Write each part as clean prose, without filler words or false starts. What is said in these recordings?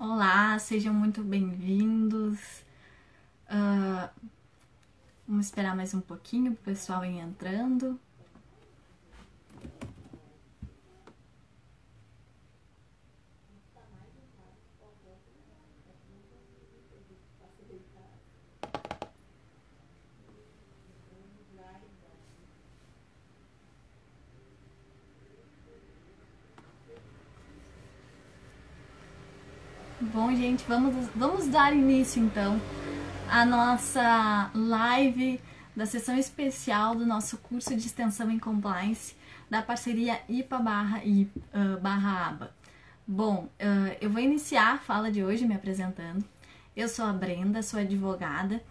Olá, sejam muito bem-vindos. Ah, Vamos esperar mais um pouquinho para o pessoal ir entrando. Bom, gente, vamos dar início então à nossa live da sessão especial do nosso curso de extensão em compliance da parceria IPA/aba. Bom, eu vou iniciar a fala de hoje me apresentando. Eu sou a Brenda, sou advogada,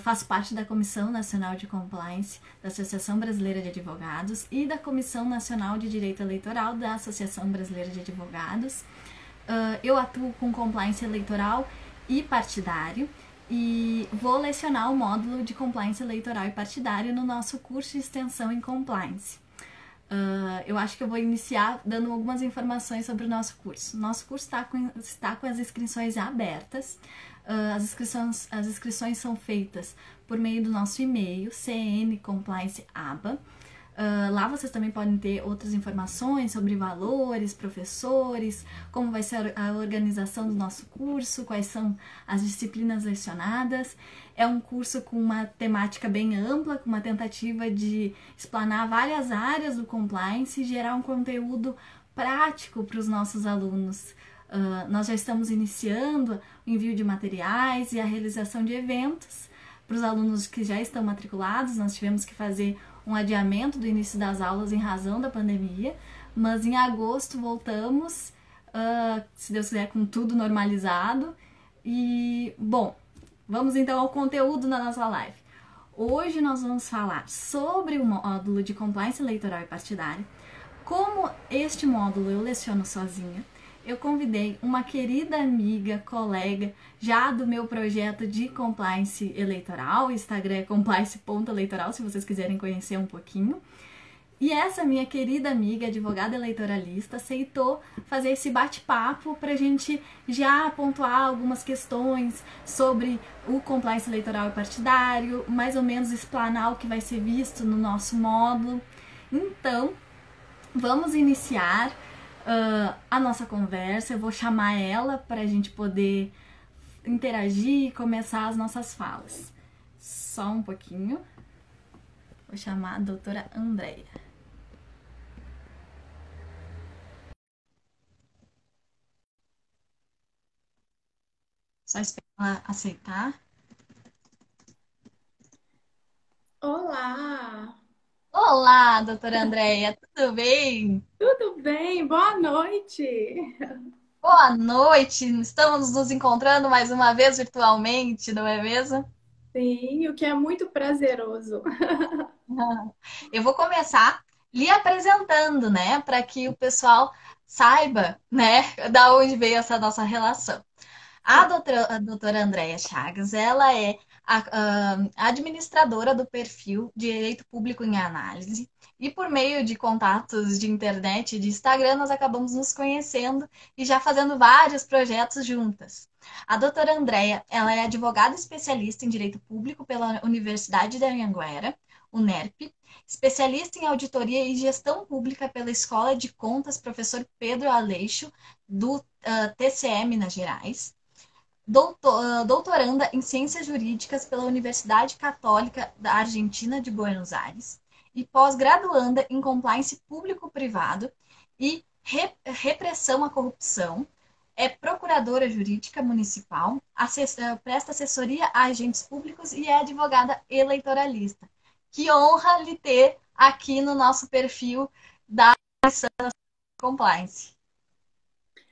faço parte da Comissão Nacional de Compliance da Associação Brasileira de Advogados e da Comissão Nacional de Direito Eleitoral da Associação Brasileira de Advogados. Eu atuo com compliance eleitoral e partidário e vou lecionar o módulo de compliance eleitoral e partidário no nosso curso de extensão em compliance. Eu acho que eu vou iniciar dando algumas informações sobre o nosso curso. Nosso curso está com as inscrições abertas. As inscrições são feitas por meio do nosso e-mail, cncomplianceaba. Lá vocês também podem ter outras informações sobre valores, professores, como vai ser a organização do nosso curso, quais são as disciplinas lecionadas. É um curso com uma temática bem ampla, com uma tentativa de explanar várias áreas do compliance e gerar um conteúdo prático para os nossos alunos. Nós já estamos iniciando o envio de materiais e a realização de eventos para os alunos que já estão matriculados. Nós tivemos que fazer um adiamento do início das aulas em razão da pandemia, mas em agosto voltamos, se Deus quiser, com tudo normalizado. E, bom, vamos então ao conteúdo da nossa live. Hoje nós vamos falar sobre o módulo de compliance eleitoral e partidário. Como este módulo eu leciono sozinha, eu convidei uma querida amiga, colega, já do meu projeto de compliance eleitoral. O Instagram é compliance.eleitoral, se vocês quiserem conhecer um pouquinho. E essa minha querida amiga, advogada eleitoralista, aceitou fazer esse bate-papo para a gente já pontuar algumas questões sobre o compliance eleitoral e partidário, mais ou menos explanar o que vai ser visto no nosso módulo. Então, vamos iniciar a nossa conversa. Eu vou chamar ela para a gente poder interagir e começar as nossas falas. Só um pouquinho. Vou chamar a doutora Andréia. Só esperar ela aceitar. Olá, Olá, doutora Andréia, tudo bem? tudo bem? Boa noite. Boa noite! Estamos nos encontrando mais uma vez virtualmente, não é mesmo? Sim, o que é muito prazeroso. Eu vou começar lhe apresentando, né, para que o pessoal saiba, né, da onde veio essa nossa relação. Sim. A doutora Andréia Chagas, ela é a administradora do perfil Direito Público em Análise, e por meio de contatos de internet e de Instagram, nós acabamos nos conhecendo e já fazendo vários projetos juntas. A doutora Andréia, ela é advogada especialista em Direito Público pela Universidade de Anhanguera, UNERP, especialista em Auditoria e Gestão Pública pela Escola de Contas Professor Pedro Aleixo, do TCE Minas Gerais, doutoranda em Ciências Jurídicas pela Universidade Católica da Argentina de Buenos Aires e pós-graduanda em Compliance Público-Privado e Repressão à Corrupção. É procuradora jurídica municipal, presta assessoria a agentes públicos e é advogada eleitoralista. Que honra lhe ter aqui no nosso perfil da Compliance.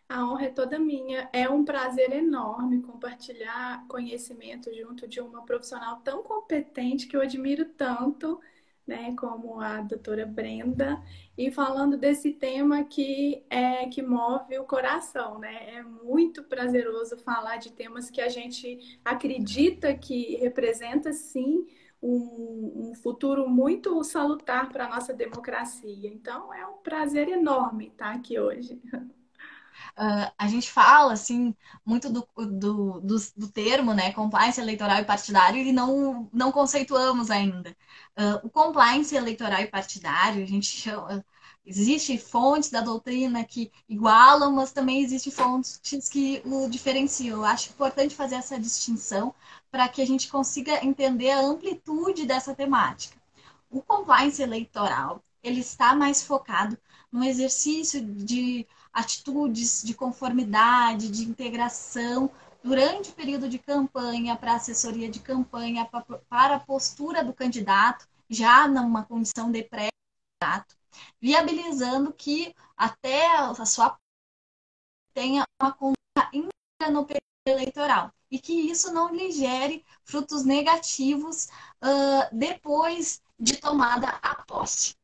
A honra é toda minha. É um prazer enorme compartilhar conhecimento junto de uma profissional tão competente que eu admiro tanto, né, como a doutora Brenda, e falando desse tema que move o coração, né? É muito prazeroso falar de temas que a gente acredita que representa sim um futuro muito salutar para a nossa democracia. Então é um prazer enorme estar aqui hoje. A gente fala, assim, muito do termo, né, compliance eleitoral e partidário, e não conceituamos ainda. O compliance eleitoral e partidário, a gente chama, existe fontes da doutrina que igualam, mas também existe fontes que o diferenciam. Eu acho importante fazer essa distinção para que a gente consiga entender a amplitude dessa temática. O compliance eleitoral, ele está mais focado no exercício de atitudes de conformidade, de integração durante o período de campanha, para assessoria de campanha, para a postura do candidato, já numa condição de pré-candidato, viabilizando que até a sua tenha uma conduta íntegra no período eleitoral e que isso não lhe gere frutos negativos depois de tomada a posse.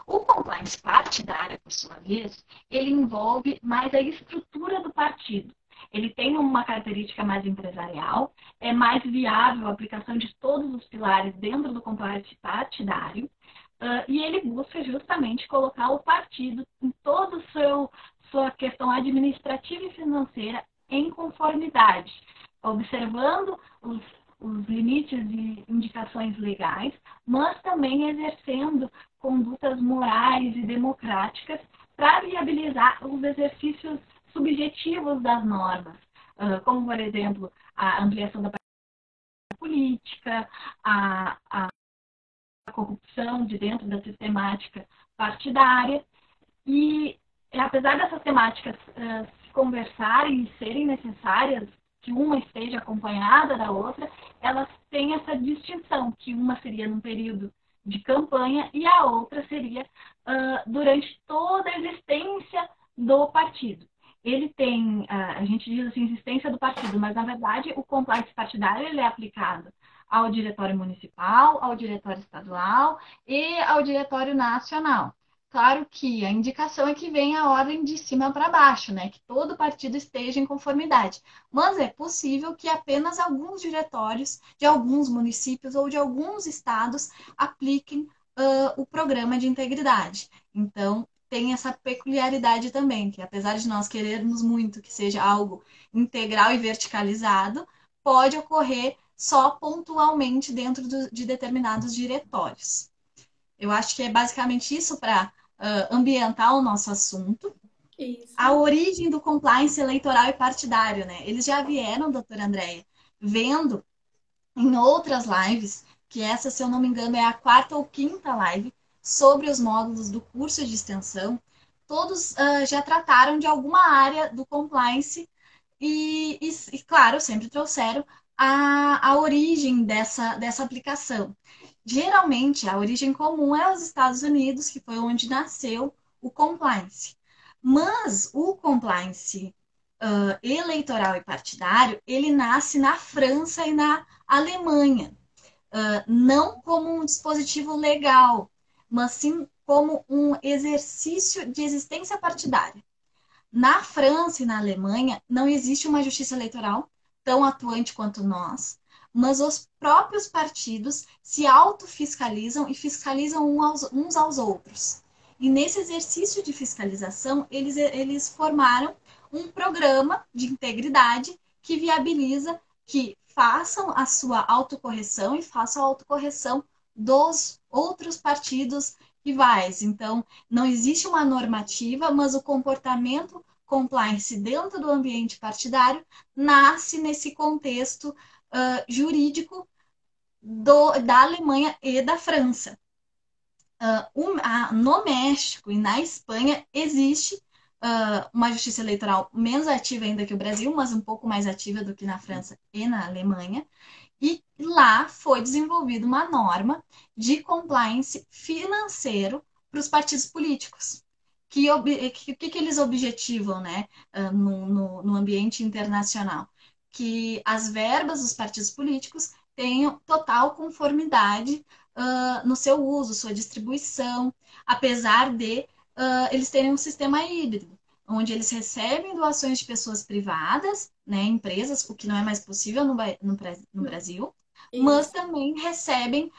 O compliance partidário, por sua vez, ele envolve mais a estrutura do partido. Ele tem uma característica mais empresarial, é mais viável a aplicação de todos os pilares dentro do compliance partidário, e ele busca justamente colocar o partido em toda a sua questão administrativa e financeira em conformidade, observando os limites e indicações legais, mas também exercendo condutas morais e democráticas para viabilizar os exercícios subjetivos das normas, como, por exemplo, a ampliação da política, a corrupção de dentro da sistemática partidária. E, apesar dessas temáticas se conversarem e serem necessárias, que uma esteja acompanhada da outra, elas têm essa distinção, que uma seria num período de campanha e a outra seria durante toda a existência do partido. Ele tem, a gente diz assim, existência do partido, mas na verdade o compliance partidário ele é aplicado ao diretório municipal, ao diretório estadual e ao diretório nacional. Claro que a indicação é que venha a ordem de cima para baixo, né? Que todo partido esteja em conformidade. Mas é possível que apenas alguns diretórios de alguns municípios ou de alguns estados apliquem o programa de integridade. Então, tem essa peculiaridade também, que apesar de nós querermos muito que seja algo integral e verticalizado, pode ocorrer só pontualmente dentro de determinados diretórios. Eu acho que é basicamente isso para ambientar o nosso assunto. Isso. A origem do compliance eleitoral e partidário, né? Eles já vieram, doutora Andréia, vendo em outras lives, que essa, se eu não me engano, é a quarta ou quinta live, sobre os módulos do curso de extensão, todos já trataram de alguma área do compliance e claro, sempre trouxeram a origem dessa aplicação. Geralmente, a origem comum é os Estados Unidos, que foi onde nasceu o compliance. Mas o compliance eleitoral e partidário, ele nasce na França e na Alemanha. Não como um dispositivo legal, mas sim como um exercício de existência partidária. Na França e na Alemanha, não existe uma justiça eleitoral tão atuante quanto nós, mas os próprios partidos se autofiscalizam e fiscalizam uns aos outros. E nesse exercício de fiscalização, eles formaram um programa de integridade que viabiliza que façam a sua autocorreção e façam a autocorreção dos outros partidos rivais. Então, não existe uma normativa, mas o comportamento compliance dentro do ambiente partidário nasce nesse contexto jurídico da Alemanha e da França. No México e na Espanha existe uma justiça eleitoral menos ativa ainda que o Brasil, mas um pouco mais ativa do que na França e na Alemanha. E lá foi desenvolvida uma norma de compliance financeiro para os partidos políticos. Que eles objetivam, né, no ambiente internacional? Que as verbas dos partidos políticos tenham total conformidade no seu uso, sua distribuição, apesar de eles terem um sistema híbrido, onde eles recebem doações de pessoas privadas, né, empresas, o que não é mais possível no Brasil, mas também recebem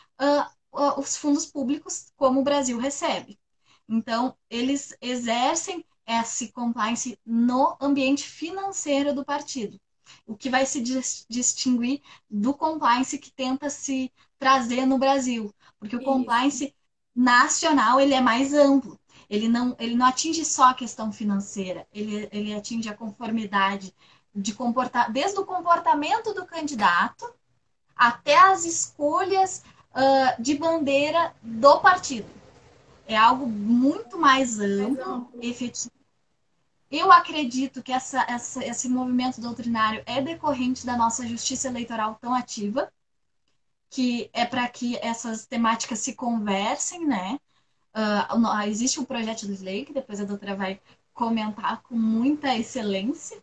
os fundos públicos, como o Brasil recebe. Então, eles exercem esse compliance no ambiente financeiro do partido. O que vai se distinguir do compliance que tenta se trazer no Brasil. Porque o Isso. compliance nacional ele é mais amplo. Ele não atinge só a questão financeira, ele atinge a conformidade desde o comportamento do candidato até as escolhas de bandeira do partido. É algo muito mais Mais amplo, amplo. efetivo. Eu acredito que esse movimento doutrinário é decorrente da nossa justiça eleitoral tão ativa, que é para que essas temáticas se conversem, né? Existe um projeto de lei, que depois a doutora vai comentar com muita excelência,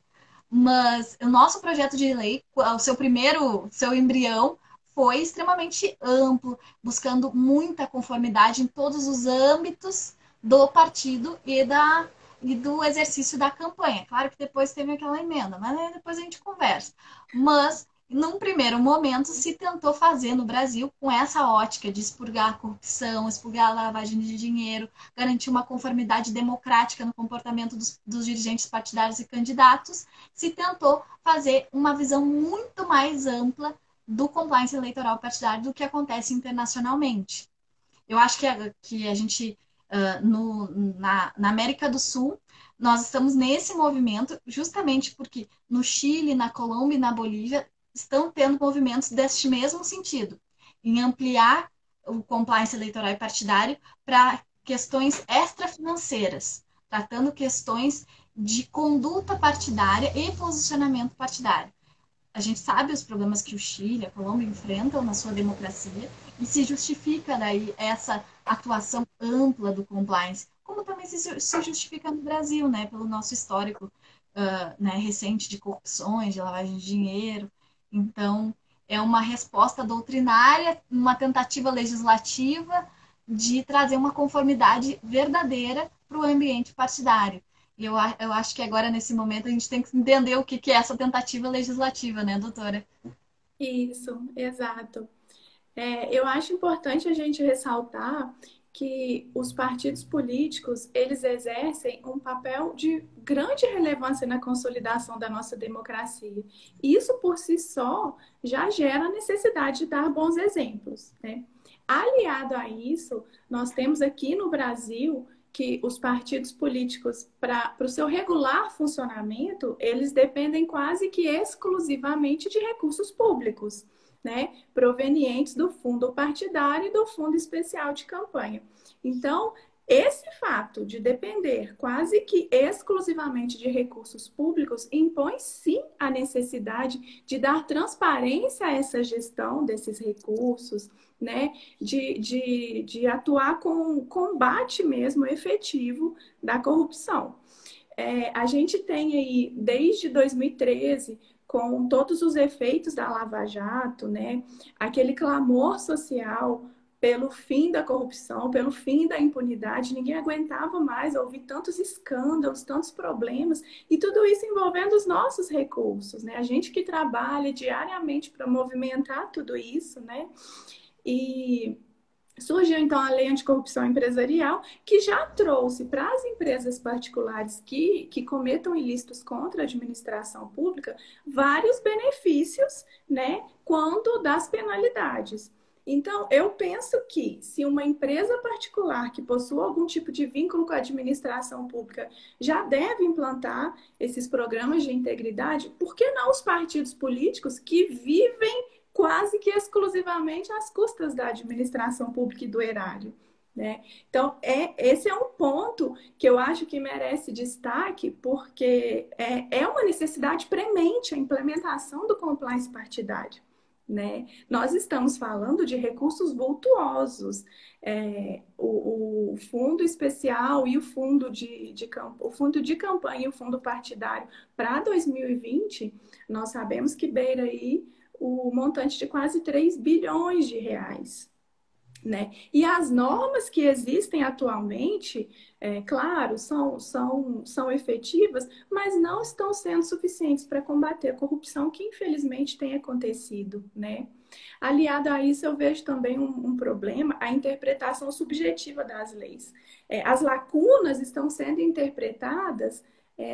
mas o nosso projeto de lei, o seu embrião, foi extremamente amplo, buscando muita conformidade em todos os âmbitos do partido e do exercício da campanha. Claro que depois teve aquela emenda, mas aí depois a gente conversa. Mas, num primeiro momento, se tentou fazer no Brasil com essa ótica de expurgar a corrupção, expurgar a lavagem de dinheiro, garantir uma conformidade democrática no comportamento dos dirigentes partidários e candidatos, se tentou fazer uma visão muito mais ampla do compliance eleitoral partidário do que acontece internacionalmente. Eu acho que a gente, na América do Sul, nós estamos nesse movimento justamente porque no Chile, na Colômbia e na Bolívia estão tendo movimentos deste mesmo sentido, em ampliar o compliance eleitoral e partidário para questões extrafinanceiras, tratando questões de conduta partidária e posicionamento partidário. A gente sabe os problemas que o Chile, a Colômbia enfrentam na sua democracia e se justifica daí essa atuação ampla do compliance, como também se justifica no Brasil, né, pelo nosso histórico né, recente de corrupções, de lavagem de dinheiro. Então, é uma resposta doutrinária, uma tentativa legislativa de trazer uma conformidade verdadeira para o ambiente partidário. E eu acho que agora, nesse momento, a gente tem que entender o que é essa tentativa legislativa, né, doutora? Isso, exato. Eu acho importante a gente ressaltar que os partidos políticos, eles exercem um papel de grande relevância na consolidação da nossa democracia. Isso, por si só, já gera a necessidade de dar bons exemplos, né? Aliado a isso, nós temos aqui no Brasil que os partidos políticos, para o seu regular funcionamento, eles dependem quase que exclusivamente de recursos públicos, né, provenientes do fundo partidário e do fundo especial de campanha. Então, esse fato de depender quase que exclusivamente de recursos públicos impõe sim a necessidade de dar transparência a essa gestão desses recursos, né, de atuar com um combate mesmo efetivo da corrupção. A gente tem aí, desde 2013, com todos os efeitos da Lava Jato, né, aquele clamor social pelo fim da corrupção, pelo fim da impunidade, ninguém aguentava mais ouvir tantos escândalos, tantos problemas, e tudo isso envolvendo os nossos recursos, né? A gente que trabalha diariamente para movimentar tudo isso, né? E surgiu então a Lei Anticorrupção Empresarial, que já trouxe para as empresas particulares que cometam ilícitos contra a administração pública vários benefícios, né, quanto das penalidades. Então, eu penso que se uma empresa particular que possua algum tipo de vínculo com a administração pública já deve implantar esses programas de integridade, por que não os partidos políticos que vivem quase que exclusivamente às custas da administração pública e do erário, né? Então, esse é um ponto que eu acho que merece destaque, porque é uma necessidade premente a implementação do compliance partidário, né? Nós estamos falando de recursos vultuosos. O fundo especial e o fundo o fundo de campanha e o fundo partidário para 2020, nós sabemos que beira aí o montante de quase 3 bilhões de reais. né? E as normas que existem atualmente, claro, são efetivas, mas não estão sendo suficientes para combater a corrupção que infelizmente tem acontecido, né? Aliado a isso, eu vejo também um problema, a interpretação subjetiva das leis. As lacunas estão sendo interpretadas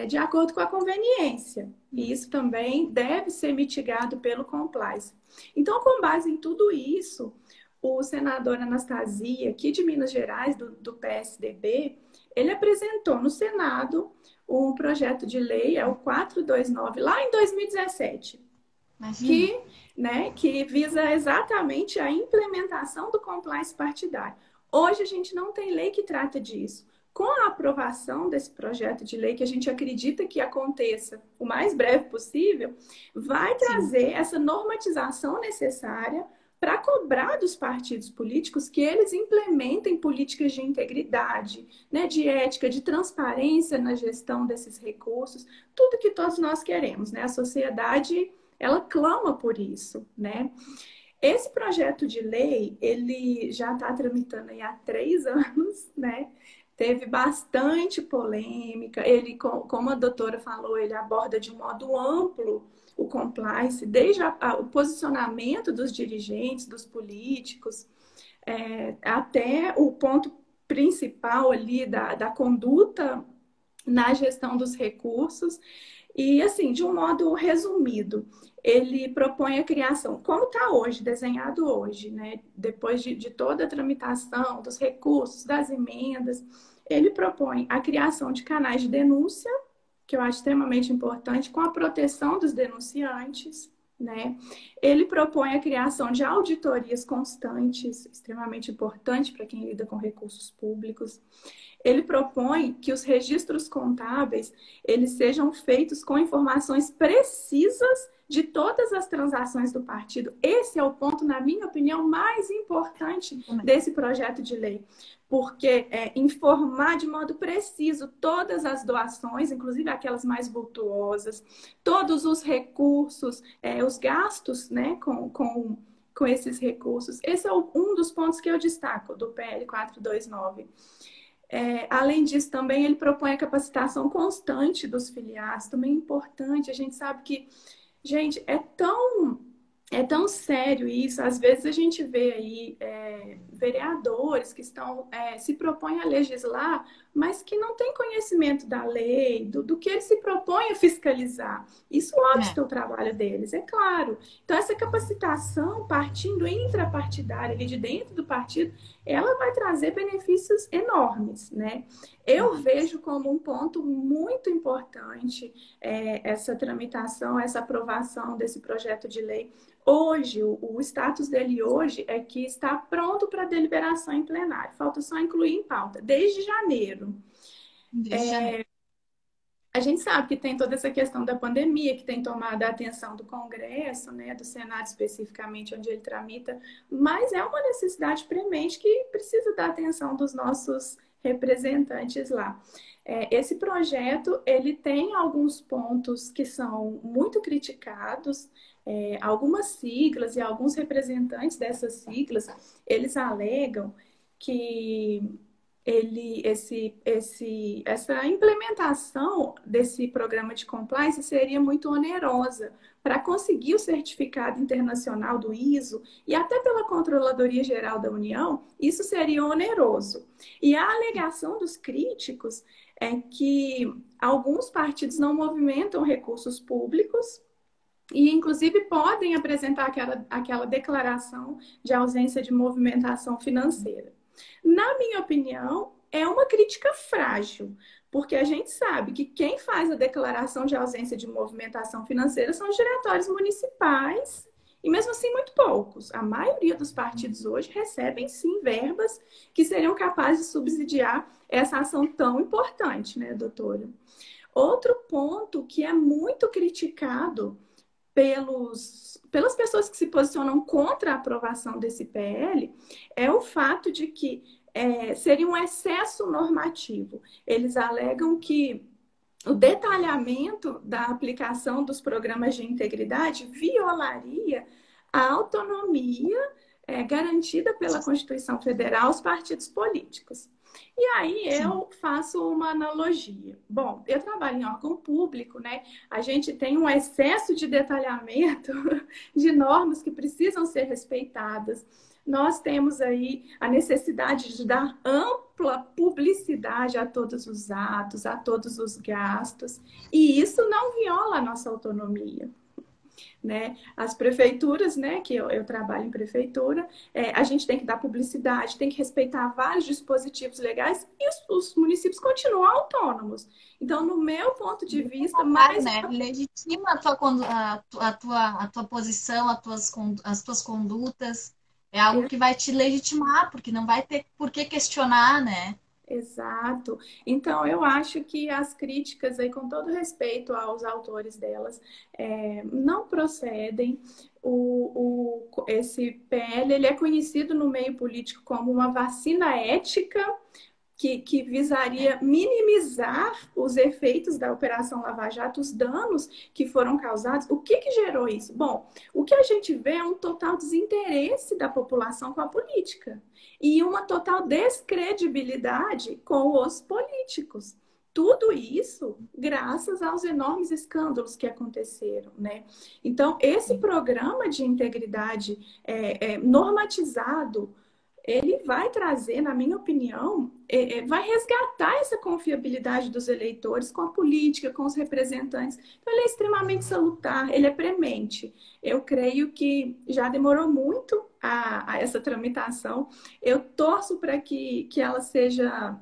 de acordo com a conveniência, e isso também deve ser mitigado pelo compliance. Então, com base em tudo isso, o senador Anastasia, aqui de Minas Gerais, do PSDB, ele apresentou no Senado um projeto de lei, é o 429, lá em 2017, Imagina. que visa exatamente a implementação do compliance partidário. Hoje a gente não tem lei que trata disso. Com a aprovação desse projeto de lei, que a gente acredita que aconteça o mais breve possível, vai Sim. trazer essa normatização necessária para cobrar dos partidos políticos que eles implementem políticas de integridade, né, de ética, de transparência na gestão desses recursos, tudo que todos nós queremos, né? A sociedade, ela clama por isso, né? Esse projeto de lei, ele já está tramitando aí há 3 anos, né? Teve bastante polêmica. Ele, como a doutora falou, ele aborda de um modo amplo o compliance, desde o posicionamento dos dirigentes, dos políticos, até o ponto principal ali da conduta na gestão dos recursos. E, assim, de um modo resumido, ele propõe a criação, como está hoje, desenhado hoje, né? Depois de toda a tramitação dos recursos, das emendas, ele propõe a criação de canais de denúncia, que eu acho extremamente importante, com a proteção dos denunciantes, né? Ele propõe a criação de auditorias constantes, extremamente importante para quem lida com recursos públicos. Ele propõe que os registros contábeis eles sejam feitos com informações precisas de todas as transações do partido. Esse é o ponto, na minha opinião, mais importante desse projeto de lei, porque informar de modo preciso todas as doações, inclusive aquelas mais vultuosas, todos os recursos, os gastos, né, com esses recursos. Esse é um dos pontos que eu destaco do PL 429. Além disso, também ele propõe a capacitação constante dos filiados, também é importante. A gente sabe que, gente, é tão sério isso. Às vezes a gente vê aí vereadores que se propõem a legislar, mas que não têm conhecimento da lei, do que eles se propõem a fiscalizar. Isso obsta o trabalho deles, é claro. Então, essa capacitação, partindo intrapartidária, ali de dentro do partido, ela vai trazer benefícios enormes, né? Eu vejo como um ponto muito importante essa tramitação, essa aprovação desse projeto de lei. Hoje, o status dele hoje é que está pronto para deliberação em plenário. Falta só incluir em pauta, desde janeiro. A gente sabe que tem toda essa questão da pandemia, que tem tomado a atenção do Congresso, né, do Senado especificamente, onde ele tramita, mas é uma necessidade premente que precisa da atenção dos nossos representantes lá. Esse projeto, ele tem alguns pontos que são muito criticados, algumas siglas e alguns representantes dessas siglas, eles alegam que essa implementação desse programa de compliance seria muito onerosa. Para conseguir o certificado internacional do ISO e até pela Controladoria Geral da União, isso seria oneroso. E a alegação dos críticos é que alguns partidos não movimentam recursos públicos e, inclusive, podem apresentar aquela declaração de ausência de movimentação financeira. Na minha opinião, é uma crítica frágil, porque a gente sabe que quem faz a declaração de ausência de movimentação financeira são os diretórios municipais, e mesmo assim muito poucos. A maioria dos partidos hoje recebem sim verbas que seriam capazes de subsidiar essa ação tão importante, né, doutora? Outro ponto que é muito criticado pelas pessoas que se posicionam contra a aprovação desse PL é o fato de que seria um excesso normativo. Eles alegam que o detalhamento da aplicação dos programas de integridade violaria a autonomia garantida pela Constituição Federal aos partidos políticos. E aí Sim. eu faço uma analogia. Bom, eu trabalho em órgão público, né? A gente tem um excesso de detalhamento de normas que precisam ser respeitadas. Nós temos aí a necessidade de dar ampla publicidade a todos os atos, a todos os gastos, e isso não viola a nossa autonomia. Né? As prefeituras, né, que eu trabalho em prefeitura, a gente tem que dar publicidade, tem que respeitar vários dispositivos legais e os municípios continuam autônomos. Então, no meu ponto de vista, Claro, mais né? Legitima a tua posição, as tuas condutas. É algo que vai te legitimar, porque não vai ter por que questionar, né? exato. Então, eu acho que as críticas, aí, com todo respeito aos autores delas, não procedem. Esse PL ele é conhecido no meio político como uma vacina ética que visaria minimizar os efeitos da Operação Lava Jato, os danos que foram causados. O que gerou isso? Bom, o que a gente vê é um total desinteresse da população com a política e uma total descredibilidade com os políticos. Tudo isso graças aos enormes escândalos que aconteceram, né? Então, esse programa de integridade normatizado, ele vai trazer, na minha opinião, vai resgatar essa confiabilidade dos eleitores com a política, com os representantes. Então, ele é extremamente salutar, ele é premente. Eu creio que já demorou muito a essa tramitação. Eu torço para que ela seja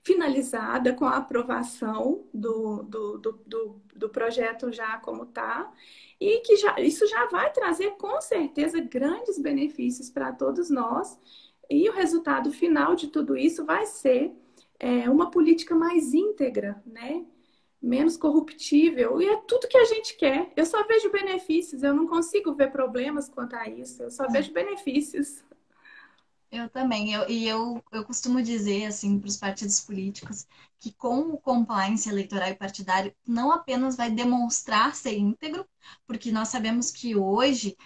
finalizada com a aprovação do projeto já como está, e que isso já vai trazer, com certeza, grandes benefícios para todos nós, e o resultado final de tudo isso vai ser uma política mais íntegra, né? Menos corruptível, e é tudo que a gente quer. Eu só vejo benefícios, eu não consigo ver problemas quanto a isso, eu só vejo benefícios. Eu também. Eu costumo dizer, assim, para os partidos políticos, que com o compliance eleitoral e partidário, não apenas vai demonstrar ser íntegro, porque nós sabemos que hoje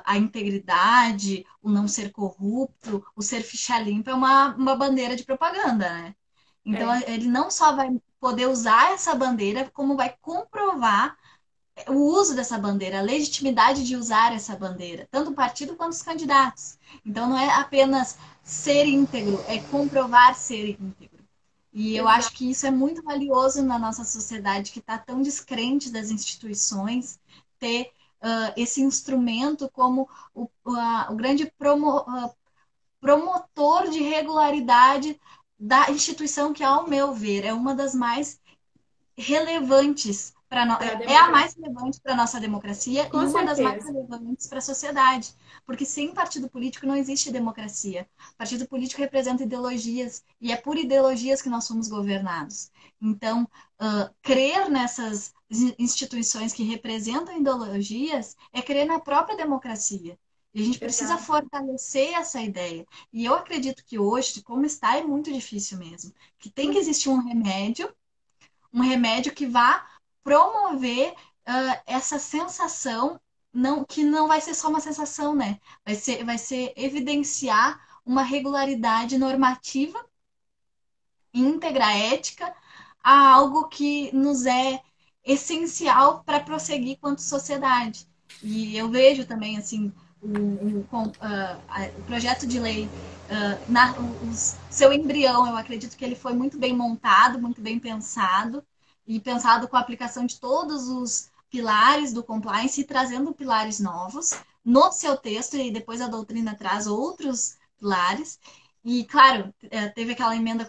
a integridade, o não ser corrupto, o ser ficha limpa é uma bandeira de propaganda, né? Então, É, ele não só vai poder usar essa bandeira, como vai comprovar o uso dessa bandeira, a legitimidade de usar essa bandeira, tanto o partido quanto os candidatos. Então não é apenas ser íntegro, é comprovar ser íntegro. E eu acho que isso é muito valioso na nossa sociedade que está tão descrente das instituições, ter esse instrumento como o grande promotor de regularidade da instituição que, ao meu ver, é uma das mais relevantes para para a é a democracia, mais relevante para a nossa democracia e com uma das mais certeza. relevantes para a sociedade. Porque sem partido político não existe democracia. Partido político representa ideologias e é por ideologias que nós somos governados. Então, crer nessas instituições que representam ideologias é crer na própria democracia. E a gente precisa Exato. fortalecer essa ideia. E eu acredito que hoje, como está, é muito difícil mesmo. Que tem que existir um remédio que vá promover essa sensação, não, que não vai ser só uma sensação, né? Vai ser evidenciar uma regularidade normativa, íntegra, ética, a algo que nos é essencial para prosseguir quanto sociedade. E eu vejo também, assim, o projeto de lei, seu embrião, eu acredito que ele foi muito bem montado, muito bem pensado, e pensado com a aplicação de todos os pilares do compliance e trazendo pilares novos no seu texto, e depois a doutrina traz outros pilares. E, claro, teve aquela emenda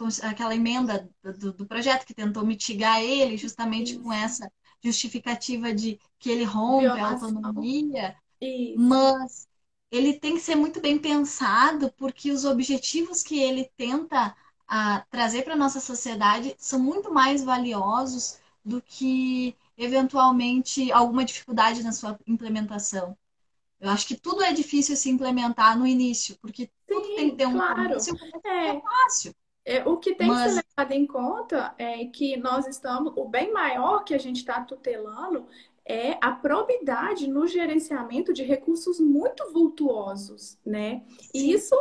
do projeto que tentou mitigar ele justamente com Isso. essa justificativa de que ele rompe a Violação. autonomia, Isso. mas ele tem que ser muito bem pensado porque os objetivos que ele tenta trazer para a nossa sociedade são muito mais valiosos do que, eventualmente, alguma dificuldade na sua implementação. Eu acho que tudo é difícil se implementar no início, porque tudo tem que Sim, ter um claro. começo e o começo é É, fácil. o que tem que ser Mas levado em conta é que nós estamos, o bem maior que a gente está tutelando é a probidade no gerenciamento de recursos muito vultuosos, né? E Sim, isso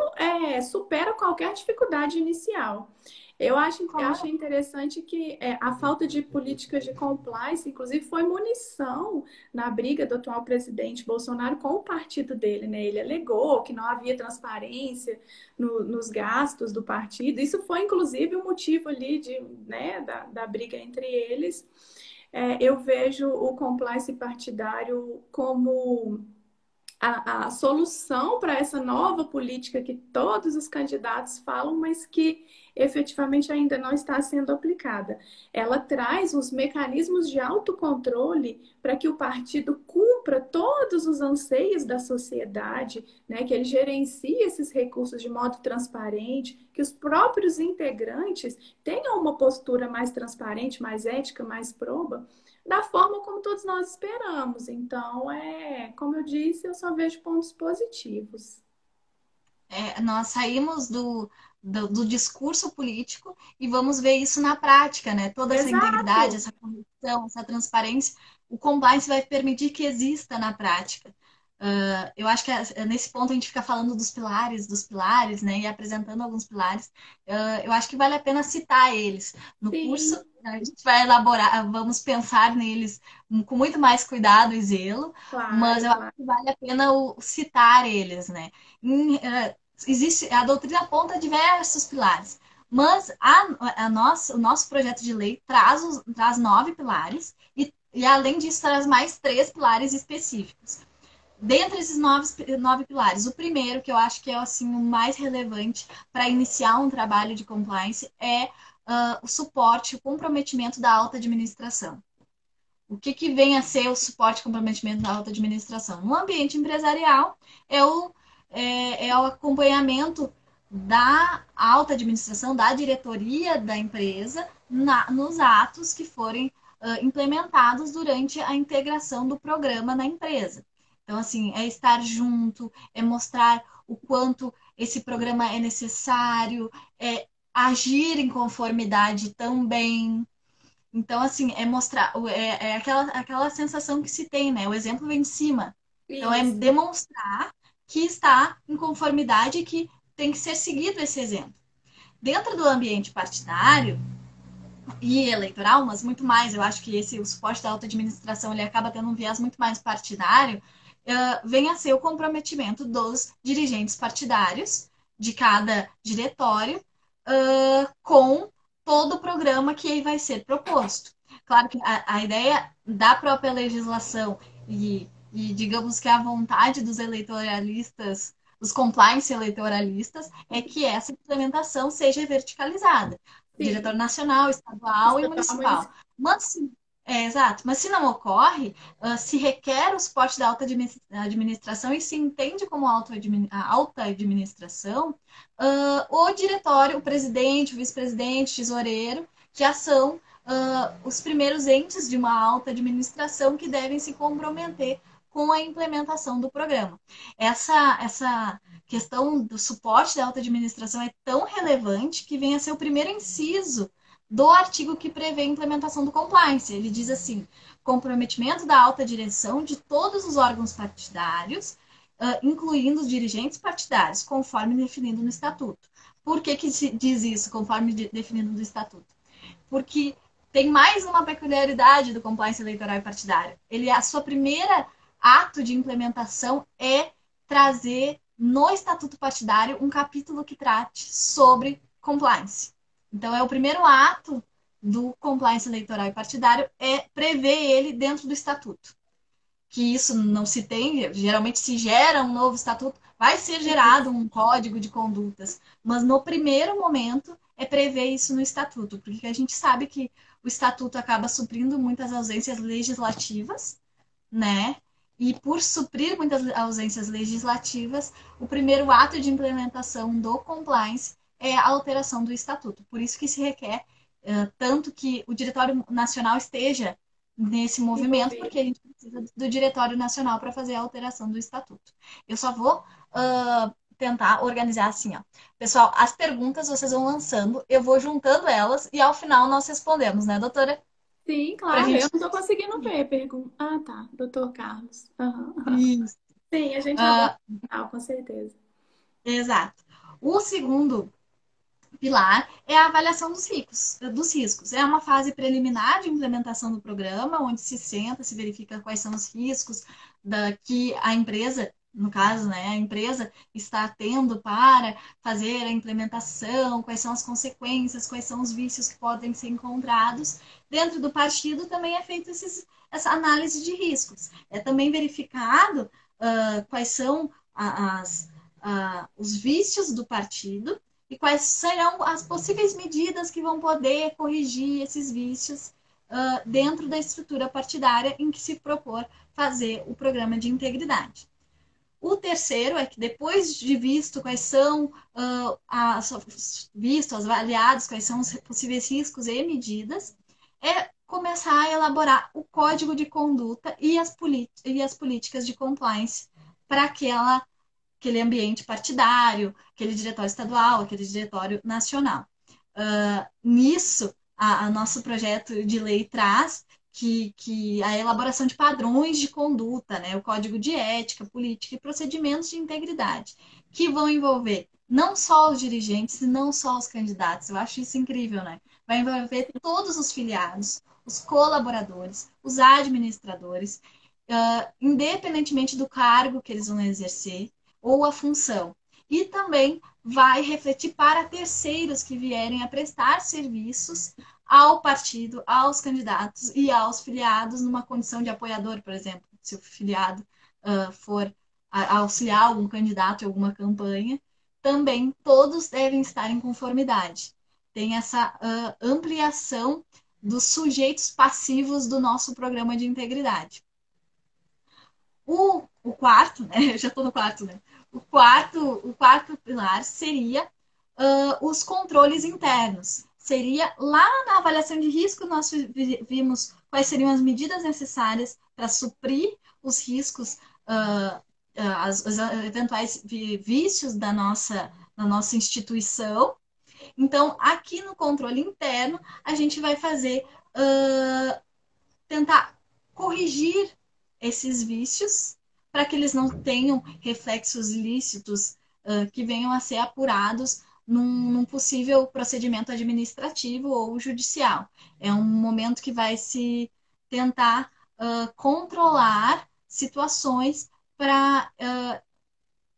supera qualquer dificuldade inicial. Eu claro. achei interessante que a falta de políticas de compliance, inclusive, foi munição na briga do atual presidente Bolsonaro com o partido dele, né? Ele alegou que não havia transparência nos gastos do partido. Isso foi, inclusive, o motivo ali da briga entre eles. Eu vejo o compliance partidário como a solução para essa nova política que todos os candidatos falam, mas que efetivamente ainda não está sendo aplicada. Ela traz os mecanismos de autocontrole para que o partido cumpra todos os anseios da sociedade, né, que ele gerencie esses recursos de modo transparente, que os próprios integrantes tenham uma postura mais transparente, mais ética, mais proba da forma como todos nós esperamos. Então, como eu disse, eu só vejo pontos positivos. Nós saímos do discurso político e vamos ver isso na prática, né? Toda essa integridade, Exato. essa corrupção, essa transparência, o compliance vai permitir que exista na prática. Eu acho que nesse ponto a gente fica falando dos pilares, né? E apresentando alguns pilares. Eu acho que vale a pena citar eles. No curso, Sim, a gente vai elaborar, vamos pensar neles com muito mais cuidado e zelo, mas claro, eu acho claro. que vale a pena citar eles, né? Existe, a doutrina aponta diversos pilares, mas o nosso projeto de lei traz 9 pilares e, além disso, traz mais 3 pilares específicos. Dentre esses nove pilares, o primeiro, que eu acho que é assim, o mais relevante para iniciar um trabalho de compliance, é o suporte, o comprometimento da alta administração. O que vem a ser o suporte e comprometimento da alta administração? No ambiente empresarial, é o acompanhamento da alta administração, da diretoria da empresa, nos atos que forem implementados durante a integração do programa na empresa. Então, assim, é estar junto, é mostrar o quanto esse programa é necessário, é agir em conformidade também. Então, assim, é mostrar, é aquela sensação que se tem, né? O exemplo vem de cima. Então, é Isso. demonstrar que está em conformidade e que tem que ser seguido esse exemplo. Dentro do ambiente partidário e eleitoral, mas muito mais, eu acho que o suporte da alta administração ele acaba tendo um viés muito mais partidário, vem a ser o comprometimento dos dirigentes partidários de cada diretório com todo o programa que vai ser proposto. Claro que a ideia da própria legislação digamos que a vontade dos eleitoralistas, dos compliance eleitoralistas, é que essa implementação seja verticalizada. Diretor Sim. nacional, estadual e Estadual, municipal. municipal. Mas, exato. Mas se não ocorre, se requer o suporte da alta administração e se entende como a alta administração, o diretório, o presidente, o vice-presidente, tesoureiro, já são os primeiros entes de uma alta administração que devem se comprometer com a implementação do programa. Essa questão do suporte da alta administração é tão relevante que vem a ser o primeiro inciso do artigo que prevê a implementação do compliance. Ele diz assim: comprometimento da alta direção de todos os órgãos partidários, incluindo os dirigentes partidários, conforme definido no Estatuto. Por que se diz isso, conforme definido no Estatuto? Porque tem mais uma peculiaridade do compliance eleitoral e partidário. A sua primeira ato de implementação é trazer no Estatuto Partidário um capítulo que trate sobre compliance. Então, é o primeiro ato do compliance eleitoral e partidário é prever ele dentro do Estatuto. Que isso não se tem, geralmente se gera um novo estatuto, vai ser gerado um código de condutas, mas no primeiro momento é prever isso no estatuto, porque a gente sabe que o estatuto acaba suprindo muitas ausências legislativas, né? E por suprir muitas ausências legislativas, o primeiro ato de implementação do compliance é a alteração do estatuto. Por isso que se requer tanto que o Diretório Nacional esteja nesse movimento, Envolvido. porque a gente precisa do Diretório Nacional para fazer a alteração do estatuto. Eu só vou tentar organizar assim, ó. Pessoal, as perguntas vocês vão lançando, eu vou juntando elas e ao final nós respondemos, né, doutora? Sim, Pra claro. Eu gente não estou conseguindo ver. ia perguntar. Ah, tá. Doutor Carlos. Aham. Isso. Sim, a gente aborda Ah, no final, com certeza. exato. O segundo pilar é a avaliação dos riscos. É uma fase preliminar de implementação do programa, onde se senta, se verifica quais são os riscos que a empresa, no caso, né, a empresa está tendo para fazer a implementação, quais são as consequências, quais são os vícios que podem ser encontrados. Dentro do partido também é feita essa análise de riscos. É também verificado quais são os vícios do partido e quais serão as possíveis medidas que vão poder corrigir esses vícios dentro da estrutura partidária em que se propor fazer o programa de integridade. O terceiro é que depois de visto quais são avaliados quais são os possíveis riscos e medidas, é começar a elaborar o código de conduta e as políticas de compliance para aquele ambiente partidário, aquele diretório estadual, aquele diretório nacional. Nisso, a nosso projeto de lei traz que a elaboração de padrões de conduta, né, o código de ética, política e procedimentos de integridade, que vão envolver não só os dirigentes e não só os candidatos. Eu acho isso incrível, né? Vai envolver todos os filiados, os colaboradores, os administradores, independentemente do cargo que eles vão exercer ou a função. E também vai refletir para terceiros que vierem a prestar serviços ao partido, aos candidatos e aos filiados numa condição de apoiador, por exemplo, se o filiado for auxiliar algum candidato em alguma campanha, também todos devem estar em conformidade. Tem essa ampliação dos sujeitos passivos do nosso programa de integridade. O quarto, né? Eu já estou no quarto, né? O quarto pilar seria os controles internos. Seria lá na avaliação de risco, nós vimos quais seriam as medidas necessárias para suprir os riscos, os eventuais vícios da nossa instituição. Então, aqui no controle interno, a gente vai fazer, tentar corrigir esses vícios para que eles não tenham reflexos ilícitos que venham a ser apurados num possível procedimento administrativo ou judicial. É um momento que vai se tentar controlar situações para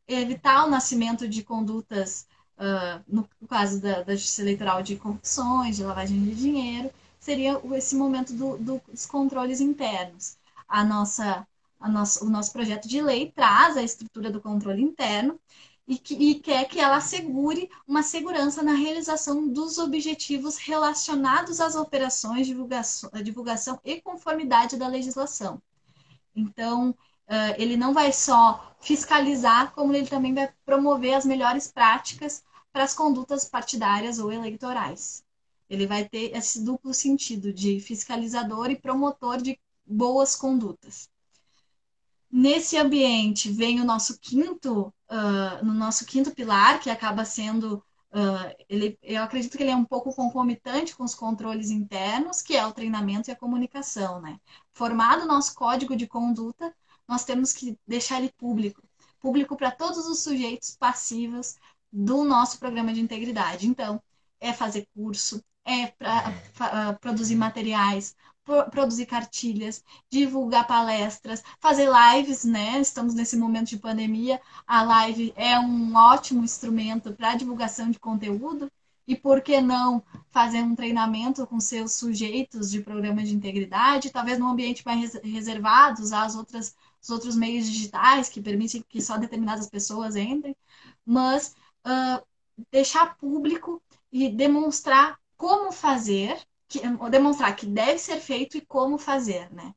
evitar o nascimento de condutas, no caso da justiça eleitoral, de corrupções, de lavagem de dinheiro, seria esse momento dos controles internos. O nosso projeto de lei traz a estrutura do controle interno e quer que ela assegure uma segurança na realização dos objetivos relacionados às operações, divulgação e conformidade da legislação. Então, ele não vai só fiscalizar, como ele também vai promover as melhores práticas para as condutas partidárias ou eleitorais. Ele vai ter esse duplo sentido de fiscalizador e promotor de boas condutas. Nesse ambiente vem o nosso no nosso quinto pilar, que acaba sendo, eu acredito que ele é um pouco concomitante com os controles internos, que é o treinamento e a comunicação, né? Formado o nosso código de conduta, nós temos que deixar ele público para todos os sujeitos passivos do nosso programa de integridade. Então, é fazer curso, é para produzir materiais, produzir cartilhas, divulgar palestras, fazer lives, né? Estamos nesse momento de pandemia, a live é um ótimo instrumento para divulgação de conteúdo. E por que não fazer um treinamento com seus sujeitos de programa de integridade, talvez num ambiente mais reservado, usar os outros meios digitais que permitem que só determinadas pessoas entrem, mas deixar público e demonstrar como fazer, demonstrar que deve ser feito e como fazer, né?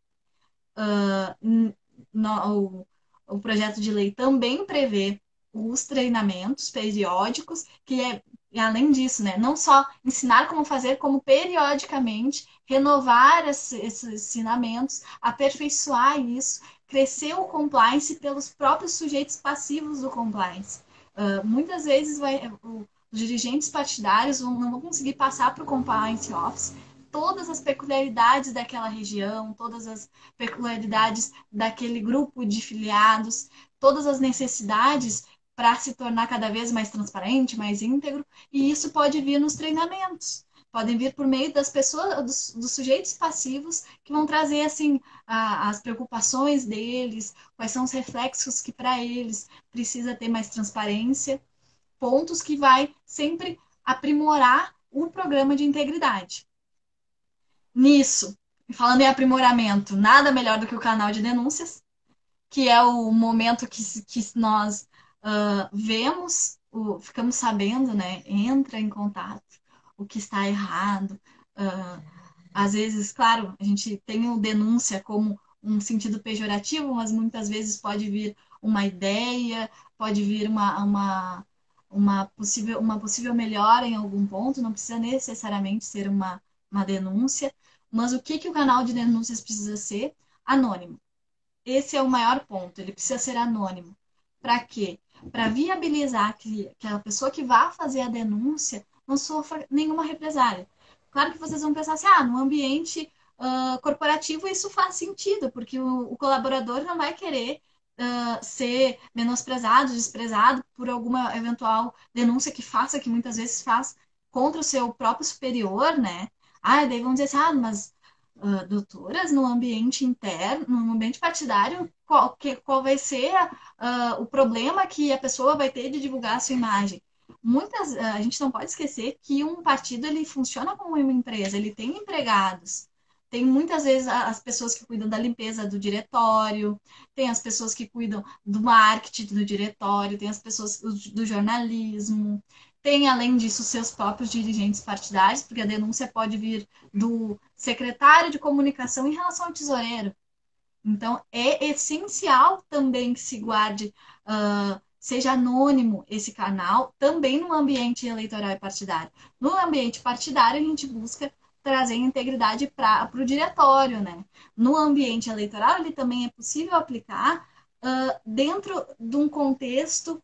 O projeto de lei também prevê os treinamentos periódicos, que além disso, né, não só ensinar como fazer, como periodicamente renovar esses ensinamentos, aperfeiçoar isso, crescer o compliance pelos próprios sujeitos passivos do compliance. Muitas vezes os dirigentes partidários não vão conseguir passar para o compliance office todas as peculiaridades daquela região, todas as peculiaridades daquele grupo de filiados, todas as necessidades para se tornar cada vez mais transparente, mais íntegro, e isso pode vir nos treinamentos. Podem vir por meio das pessoas, dos sujeitos passivos, que vão trazer assim as preocupações deles, quais são os reflexos que para eles precisa ter mais transparência, pontos que vai sempre aprimorar o programa de integridade. Nisso, falando em aprimoramento, nada melhor do que o canal de denúncias, que é o momento que nós vemos, ficamos sabendo, né? Entra em contato o que está errado. Às vezes, claro, a gente tem o denúncia como um sentido pejorativo, mas muitas vezes pode vir uma ideia, pode vir uma possível melhora em algum ponto, não precisa necessariamente ser uma denúncia, mas o que o canal de denúncias precisa ser? Anônimo. Esse é o maior ponto, ele precisa ser anônimo. Para quê? Para viabilizar que a pessoa que vai fazer a denúncia não sofra nenhuma represália. Claro que vocês vão pensar assim, no ambiente corporativo isso faz sentido, porque o colaborador não vai querer ser menosprezado, desprezado por alguma eventual denúncia que muitas vezes faz contra o seu próprio superior, né? Daí vão dizer assim, mas doutoras, no ambiente interno, no ambiente partidário, qual vai ser o problema que a pessoa vai ter de divulgar a sua imagem? A gente não pode esquecer que um partido ele funciona como uma empresa, ele tem empregados. Tem muitas vezes as pessoas que cuidam da limpeza do diretório, tem as pessoas que cuidam do marketing do diretório, tem as pessoas do jornalismo, tem, além disso, seus próprios dirigentes partidários, porque a denúncia pode vir do secretário de comunicação em relação ao tesoureiro. Então, é essencial também que se guarde, seja anônimo esse canal, também no ambiente eleitoral e partidário. No ambiente partidário, a gente busca trazer integridade para o diretório, né? No ambiente eleitoral, ele também é possível aplicar dentro de um contexto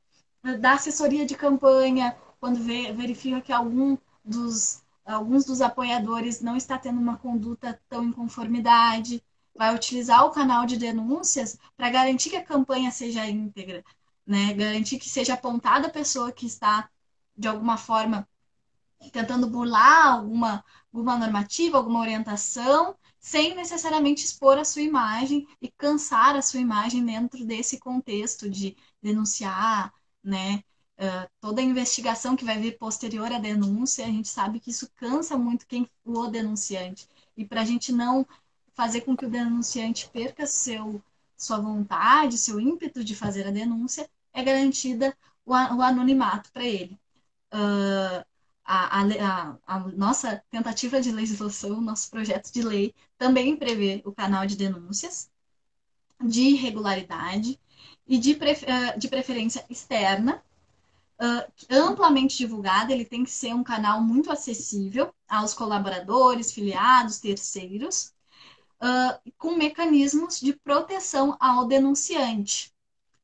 da assessoria de campanha, quando verifica que alguns dos apoiadores não está tendo uma conduta tão em conformidade, vai utilizar o canal de denúncias para garantir que a campanha seja íntegra, né? Garantir que seja apontada a pessoa que está, de alguma forma, tentando burlar alguma normativa, alguma orientação, sem necessariamente expor a sua imagem e cansar a sua imagem dentro desse contexto de denunciar, né? Toda a investigação que vai vir posterior à denúncia, a gente sabe que isso cansa muito o denunciante. E para a gente não fazer com que o denunciante perca sua vontade, seu ímpeto de fazer a denúncia, é garantida o anonimato para ele. A nossa tentativa de legislação, nosso projeto de lei, também prevê o canal de denúncias de irregularidade e de preferência externa, amplamente divulgado. Ele tem que ser um canal muito acessível aos colaboradores, filiados, terceiros, com mecanismos de proteção ao denunciante,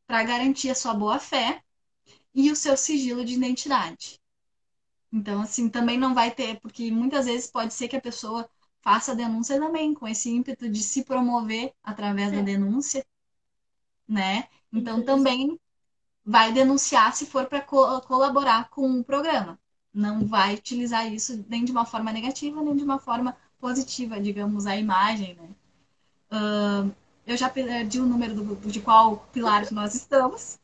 para garantir a sua boa-fé e o seu sigilo de identidade. Então, assim, também não vai ter, porque muitas vezes pode ser que a pessoa faça a denúncia também, com esse ímpeto de se promover através da denúncia, né? Então, também vai denunciar se for para colaborar com o programa. Não vai utilizar isso nem de uma forma negativa, nem de uma forma positiva, digamos, a imagem, né? Eu já perdi o número de qual pilar que nós estamos,